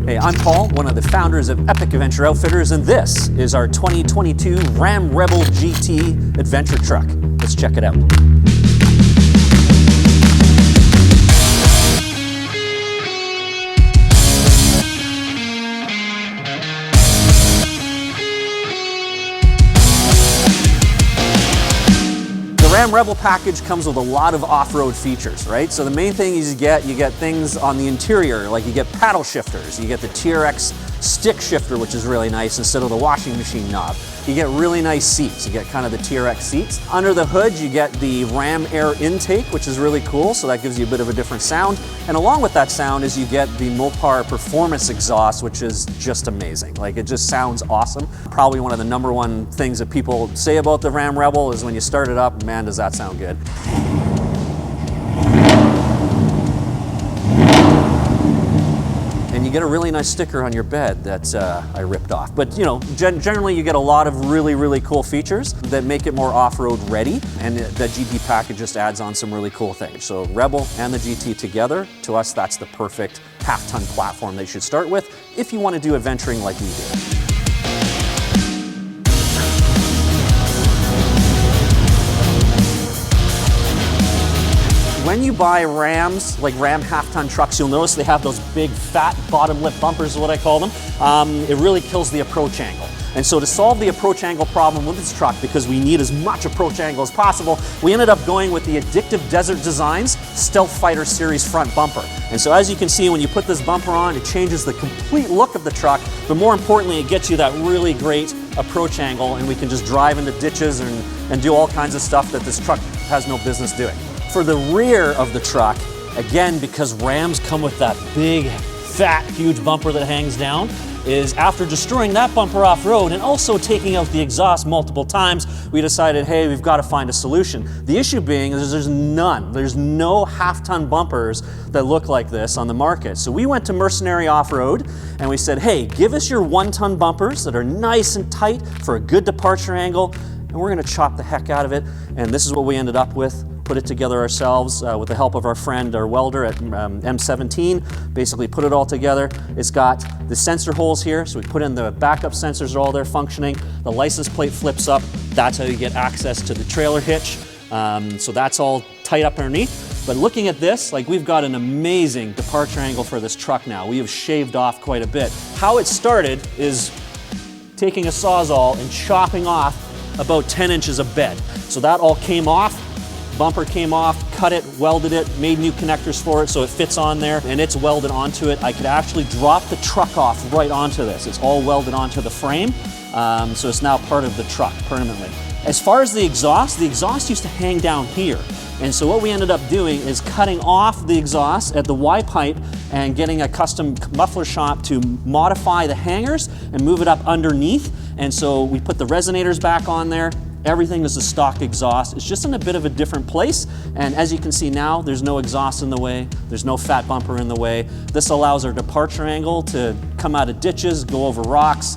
Hey, I'm Paul, one of the founders of Epic Adventure Outfitters, and this is our 2022 Ram Rebel GT adventure truck. Let's check it out. The Ram Rebel package comes with a lot of off-road features, right? So the main thing is you get things on the interior, like you get paddle shifters, you get the TRX stick shifter, which is really nice instead of the washing machine knob. You get really nice seats, you get kind of the TRX seats. Under the hood, you get the Ram Air intake, which is really cool, so that gives you a bit of a different sound. And along with that sound is you get the Mopar performance exhaust, which is just amazing. Like, it just sounds awesome. Probably one of the #1 things that people say about the Ram Rebel is when you start it up, man, does that sound good. And you get a really nice sticker on your bed that I ripped off. But you know, generally you get a lot of really cool features that make it more off-road ready, and the GT package just adds on some really cool things. So Rebel and the GT together, to us, that's the perfect half-ton platform that you should start with if you want to do adventuring like we do. When you buy Rams, like Ram half-ton trucks, you'll notice they have those big fat bottom lip bumpers is what I call them. It really kills the approach angle. And so to solve the approach angle problem with this truck, because we need as much approach angle as possible, we ended up going with the Addictive Desert Designs Stealth Fighter Series front bumper. And so as you can see, when you put this bumper on, it changes the complete look of the truck, but more importantly, it gets you that really great approach angle, and we can just drive into ditches and do all kinds of stuff that this truck has no business doing. For the rear of the truck, again, because Rams come with that big, fat, huge bumper that hangs down, is after destroying that bumper off-road and also taking out the exhaust multiple times, we decided, hey, we've got to find a solution. The issue being is there's no half-ton bumpers that look like this on the market. So we went to Mercenary Off-Road and we said, hey, give us your 1-ton bumpers that are nice and tight for a good departure angle, and we're going to chop the heck out of it. And this is what we ended up with. Put it together ourselves with the help of our friend, our welder at M17, basically put it all together. It's got the sensor holes here, so we put in the backup sensors, are all there functioning. The license plate flips up. That's how you get access to the trailer hitch. So that's all tight up underneath. But looking at this, like, we've got an amazing departure angle for this truck now. We have shaved off quite a bit. How it started is taking a Sawzall and chopping off about 10 inches of bed. So that all came off. Bumper came off, cut it, welded it, made new connectors for it so it fits on there, and it's welded onto it. I could actually drop the truck off right onto this. It's all welded onto the frame, so it's now part of the truck permanently. As far as the exhaust used to hang down here. And so what we ended up doing is cutting off the exhaust at the Y pipe and getting a custom muffler shop to modify the hangers and move it up underneath. And so we put the resonators back on there. Everything is a stock exhaust. It's just in a bit of a different place. And as you can see now, there's no exhaust in the way. There's no fat bumper in the way. This allows our departure angle to come out of ditches, go over rocks,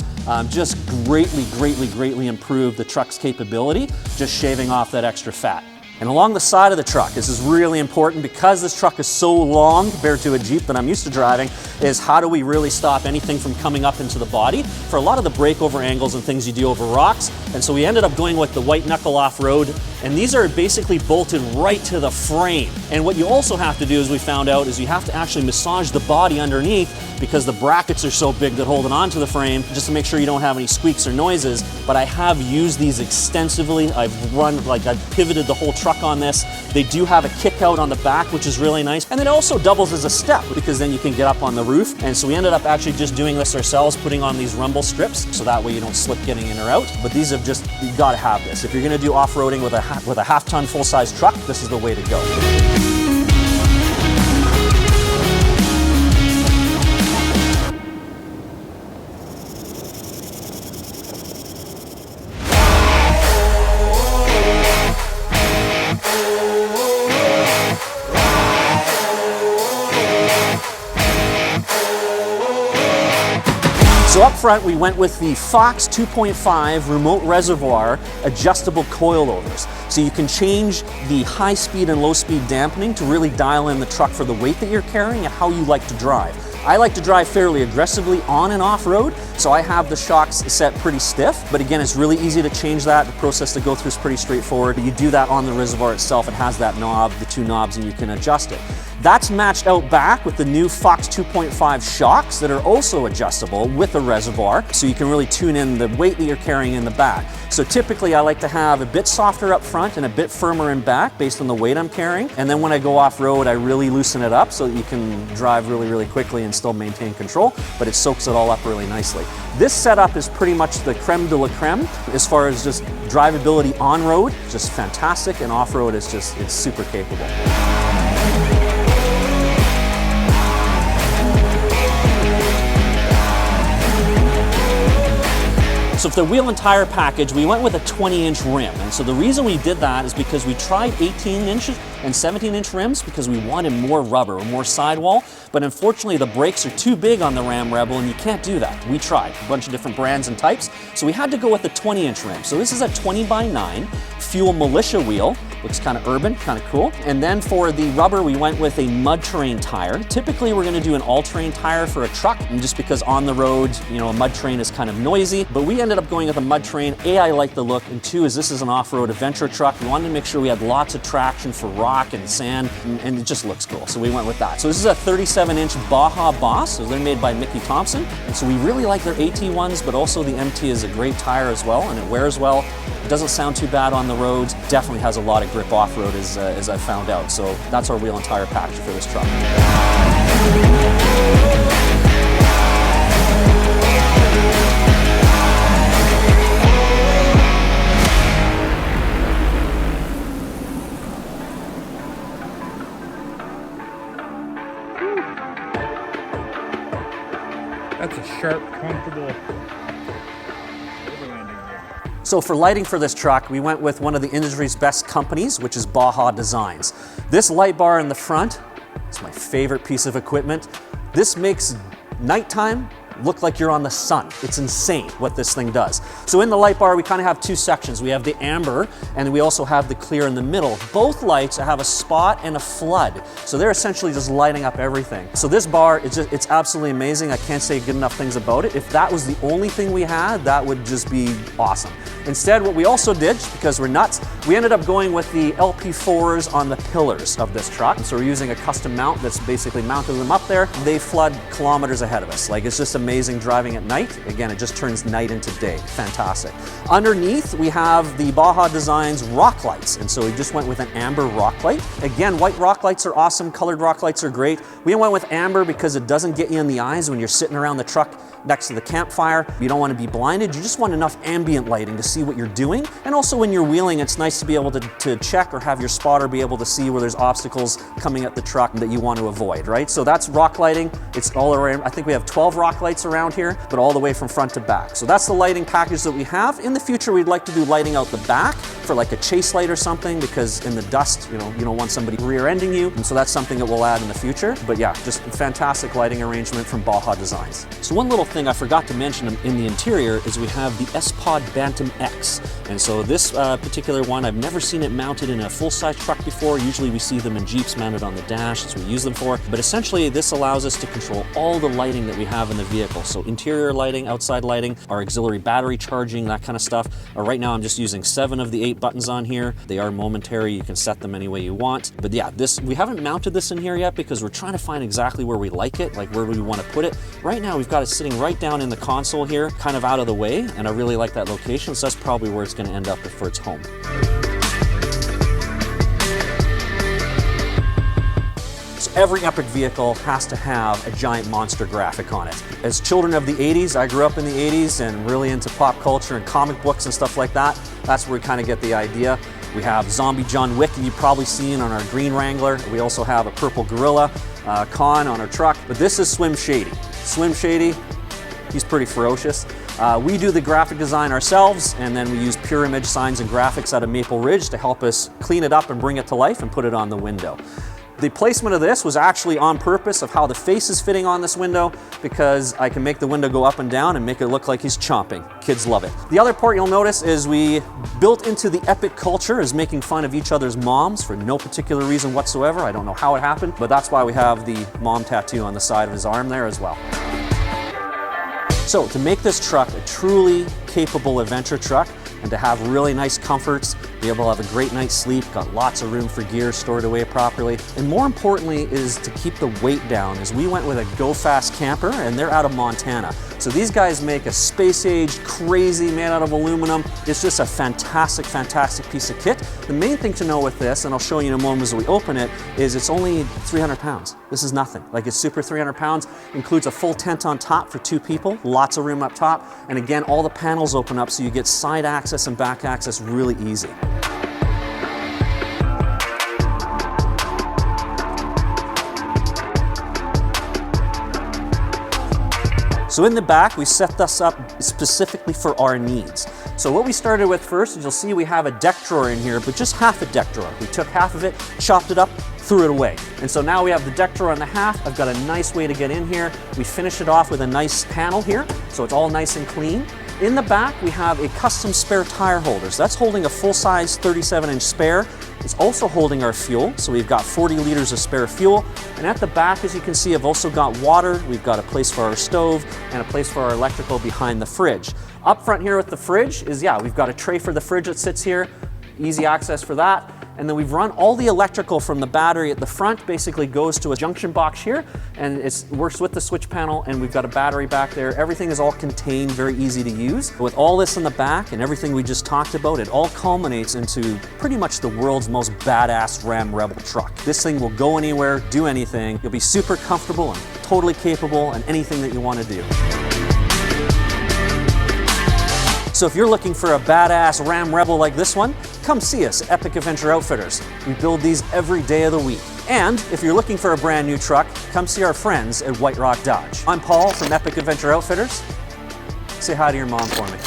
just greatly improve the truck's capability, just shaving off that extra fat. And along the side of the truck, this is really important because this truck is so long compared to a Jeep that I'm used to driving, is how do we really stop anything from coming up into the body for a lot of the breakover angles and things you do over rocks. And so we ended up going with the white knuckle off-road, and these are basically bolted right to the frame. And what you also have to do, as we found out, is you have to actually massage the body underneath because the brackets are so big that hold it onto the frame, just to make sure you don't have any squeaks or noises. But I have used these extensively. I've pivoted the whole truck on this. They do have a kick out on the back, which is really nice. And it also doubles as a step because then you can get up on the roof. And so we ended up actually just doing this ourselves, putting on these rumble strips so that way you don't slip getting in or out. But these have just, you gotta have this. If you're gonna do off-roading with a half-ton full-size truck, this is the way to go. So up front, we went with the Fox 2.5 remote reservoir adjustable coilovers. So you can change the high speed and low speed dampening to really dial in the truck for the weight that you're carrying and how you like to drive. I like to drive fairly aggressively on and off-road, so I have the shocks set pretty stiff, but again, it's really easy to change that. The process to go through is pretty straightforward. You do that on the reservoir itself. It has that knob, the two knobs, and you can adjust it. That's matched out back with the new Fox 2.5 shocks that are also adjustable with a reservoir, so you can really tune in the weight that you're carrying in the back. So typically I like to have a bit softer up front and a bit firmer in back based on the weight I'm carrying. And then when I go off-road, I really loosen it up so that you can drive really quickly and still maintain control, but it soaks it all up really nicely. This setup is pretty much the creme de la creme as far as just drivability on-road, just fantastic, and off-road is just, it's super capable. So for the wheel and tire package, we went with a 20-inch rim. And so the reason we did that is because we tried 18-inch and 17-inch rims because we wanted more rubber or more sidewall. But unfortunately, the brakes are too big on the Ram Rebel and you can't do that. We tried a bunch of different brands and types. So we had to go with a 20-inch rim. So this is a 20x9 fuel militia wheel. Looks kind of urban, kind of cool. And then for the rubber, we went with a mud terrain tire. Typically, we're gonna do an all-terrain tire for a truck, and just because on the road, you know, a mud terrain is kind of noisy. But we ended up going with a mud terrain. A, I like the look, and two, is this is an off-road adventure truck. We wanted to make sure we had lots of traction for rock and sand, and it just looks cool. So we went with that. So this is a 37-inch Baja Boss. So they're made by Mickey Thompson. And so we really like their AT ones, but also the MT is a great tire as well, and it wears well. It doesn't sound too bad on the roads. Definitely has a lot of grip off-road as I found out. So that's our wheel and tire package for this truck. That's a sharp, comfortable. So for lighting for this truck, we went with one of the industry's best companies, which is Baja Designs. This light bar in the front is my favorite piece of equipment. This makes nighttime look like you're on the sun. It's insane what this thing does. So in the light bar, we kind of have two sections. We have the amber, and we also have the clear in the middle. Both lights have a spot and a flood. So they're essentially just lighting up everything. So this bar, it's absolutely amazing. I can't say good enough things about it. If that was the only thing we had, that would just be awesome. Instead, what we also did, just because we're nuts, we ended up going with the LP4s on the pillars of this truck. So we're using a custom mount that's basically mounted them up there. They flood kilometers ahead of us. Like, it's just amazing driving at night. Again, it just turns night into day. Fantastic. Underneath, we have the Baja Designs rock lights. And so we just went with an amber rock light. Again, white rock lights are awesome. Colored rock lights are great. We went with amber because it doesn't get you in the eyes when you're sitting around the truck next to the campfire. You don't want to be blinded. You just want enough ambient lighting to see what you're doing. And also when you're wheeling, it's nice to be able to check or have your spotter be able to see where there's obstacles coming at the truck that you want to avoid, right? So that's rock lighting. It's all around. I think we have 12 rock lights around here, but all the way from front to back. So that's the lighting package that we have. In the future, we'd like to do lighting out the back for like a chase light or something, because in the dust, you don't want somebody rear-ending you. And so that's something that we'll add in the future. But yeah, just a fantastic lighting arrangement from Baja Designs. So one little thing I forgot to mention in the interior is we have the S-Pod Bantam X. And so this particular one, I've never seen it mounted in a full-size truck before. Usually we see them in Jeeps mounted on the dash, that's what we use them for. But essentially this allows us to control all the lighting that we have in the vehicle. So interior lighting, outside lighting, our auxiliary battery charging, that kind of stuff. Right now I'm just using 7 of the 8 buttons on here. They are momentary, you can set them any way you want. But yeah, we haven't mounted this in here yet because we're trying to find exactly where we like it, like where we want to put it. Right now we've got it sitting right down in the console here, kind of out of the way, and I really like that location, so that's probably where it's going to end up for its home. So every epic vehicle has to have a giant monster graphic on it. As children of the 80s, I grew up in the 80s and really into pop culture and comic books and stuff like that. That's where we kind of get the idea. We have Zombie John Wick that you've probably seen on our green Wrangler. We also have a purple gorilla con on our truck, but this is Slim Shady. Slim Shady, he's pretty ferocious. We do the graphic design ourselves, and then we use Pure Image Signs and Graphics out of Maple Ridge to help us clean it up and bring it to life and put it on the window. The placement of this was actually on purpose of how the face is fitting on this window, because I can make the window go up and down and make it look like he's chomping. Kids love it. The other part you'll notice is we built into the epic culture is making fun of each other's moms for no particular reason whatsoever. I don't know how it happened, but that's why we have the mom tattoo on the side of his arm there as well. So to make this truck a truly capable adventure truck, and to have really nice comforts, be able to have a great night's sleep, got lots of room for gear stored away properly, and more importantly is to keep the weight down, as we went with a GoFast camper, and they're out of Montana. So these guys make a space-age, crazy, made out of aluminum. It's just a fantastic, fantastic piece of kit. The main thing to know with this, and I'll show you in a moment as we open it, is it's only 300 pounds. This is nothing. Like, it's super 300 pounds, includes a full tent on top for 2 people, lots of room up top, and again, all the panels open up so you get side access and back access really easy. So in the back, we set this up specifically for our needs. So what we started with first is, you'll see we have a deck drawer in here, but just half a deck drawer. We took half of it, chopped it up, threw it away. And so now we have the deck drawer on the half. I've got a nice way to get in here. We finish it off with a nice panel here, so it's all nice and clean. In the back, we have a custom spare tire holder. So that's holding a full-size 37-inch spare. It's also holding our fuel, so we've got 40 liters of spare fuel. And at the back, as you can see, I've also got water. We've got a place for our stove and a place for our electrical behind the fridge. Up front here with the fridge is, we've got a tray for the fridge that sits here, easy access for that. And then we've run all the electrical from the battery at the front, basically goes to a junction box here, and it works with the switch panel, and we've got a battery back there. Everything is all contained, very easy to use. With all this in the back and everything we just talked about, it all culminates into pretty much the world's most badass Ram Rebel truck. This thing will go anywhere, do anything. You'll be super comfortable and totally capable in anything that you want to do. So if you're looking for a badass Ram Rebel like this one, come see us at Epic Adventure Outfitters. We build these every day of the week. And if you're looking for a brand new truck, come see our friends at White Rock Dodge. I'm Paul from Epic Adventure Outfitters. Say hi to your mom for me.